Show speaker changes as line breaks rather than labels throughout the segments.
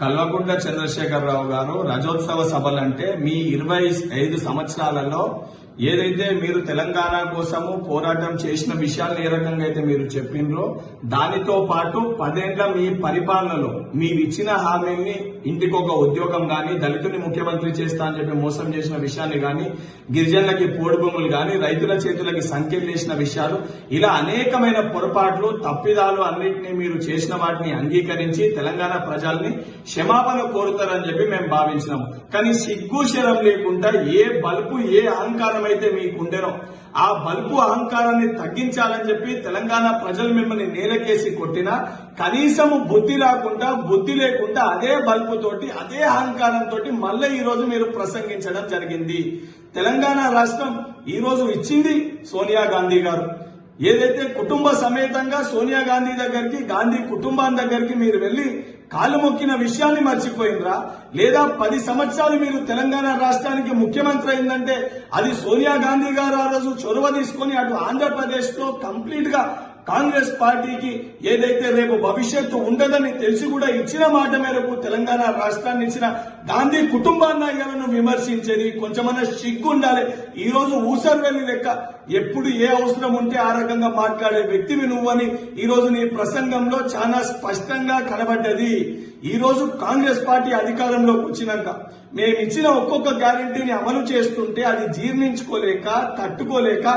కల్వకుంట్ల చంద్రశేఖరరావు గారు రజోత్సవ సభలంటే మీ 25 సంవత్సరాలలో ఏదైతే మీరు తెలంగాణ కోసము పోరాటం చేసిన విషయాలను ఏ రకంగా అయితే మీరు చెప్పిండ్రో దానితో పాటు 10 ఏళ్ల మీ పరిపాలనలో మీరు ఇచ్చిన హామీల్ని ఇంటికి ఒక ఉద్యోగం గాని దళితుని ముఖ్యమంత్రి చేస్తా అని చెప్పి మోసం చేసిన విషయాన్ని గాని గిరిజనులకి పోడు భూములు గాని రైతుల చేతులకి సంఖ్యలు వేసిన విషయాలు ఇలా అనేకమైన పొరపాట్లు తప్పిదాలు అన్నింటినీ మీరు చేసిన వాటిని అంగీకరించి తెలంగాణ ప్రజల్ని క్షమాపణ కోరుతారని చెప్పి మేము భావించినాం. కానీ సిగ్గు శరం లేకుండా ఏ బల్పు ఏ అహంకారం అయితే మీకుండేనో ఆ బల్పు అహంకారాన్ని తగ్గించాలని చెప్పి తెలంగాణ ప్రజలు మిమ్మల్ని నేలకేసి కొట్టినా కనీసము బుద్ధి లేకుండా అదే బల్పు తోటి అదే అహంకారంతో మళ్ళీ ఈ రోజు మీరు ప్రసంగించడం జరిగింది. తెలంగాణ రాష్ట్రం ఈ రోజు ఇచ్చింది సోనియా గాంధీ గారు. ఏదైతే కుటుంబ సమేతంగా సోనియా గాంధీ దగ్గరికి గాంధీ కుటుంబాన్ని దగ్గరికి మీరు వెళ్లి కాలు మొక్కిన విషయాన్ని మర్చిపోయినరా? లేదా 10 సంవత్సరాలు మీరు తెలంగాణ రాష్ట్రానికి ముఖ్యమంత్రి అయిందంటే అది సోనియా గాంధీ గారు ఆ రోజు చొరవ తీసుకుని అటు ఆంధ్రప్రదేశ్ లో కంప్లీట్ గా కాంగ్రెస్ పార్టీకి ఏదైతే రేపు భవిష్యత్తు ఉండదని తెలిసి కూడా ఇచ్చిన మాట మేరకు తెలంగాణ రాష్ట్రాన్ని ఇచ్చిన గాంధీ కుటుంబాన్ని విమర్శించేది కొంచెమన్నా సిగ్గు ఉండాలి. ఈ రోజు ఊసర్వెల్లి లెక్క ఎప్పుడు ఏ అవసరం ఉంటే ఆ రకంగా మాట్లాడే వ్యక్తివి నువ్వని ఈ రోజు నీ ప్రసంగంలో చాలా స్పష్టంగా కనబడ్డది. ఈ రోజు కాంగ్రెస్ పార్టీ అధికారంలోకి వచ్చినాక మేము ఇచ్చిన ఒక్కొక్క గ్యారెంటీని అమలు చేస్తుంటే అది జీర్ణించుకోలేక తట్టుకోలేక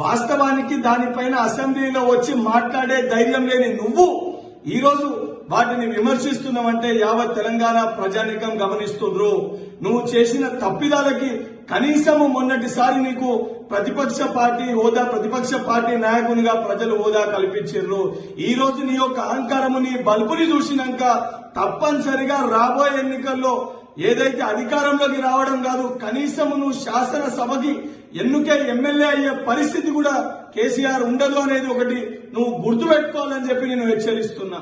వాస్తవానికి దానిపైన అసెంబ్లీలో వచ్చి మాట్లాడే ధైర్యం లేని నువ్వు ఈ రోజు వాటిని విమర్శిస్తున్నావంటే యావత్ తెలంగాణ ప్రజానీకం గమనిస్తుండ్రు. నువ్వు చేసిన తప్పిదాలకి కనీసము మొన్నటిసారి నీకు ప్రతిపక్ష పార్టీ నాయకునిగా ప్రజలు హోదా కల్పించారు. ఈ రోజు నీ యొక్క అహంకారము నీ బల్బుని చూసినాక తప్పనిసరిగా రాబోయే ఎన్నికల్లో ఏదైతే అధికారంలోకి రావడం కాదు కనీసము నువ్వు శాసనసభకి ఎన్నికే ఎమ్మెల్యే అయ్యే పరిస్థితి కూడా కేసీఆర్ ఉండదు అనేది ఒకటి నువ్వు గుర్తుపెట్టుకోవాలని చెప్పి నేను హెచ్చరిస్తున్నా.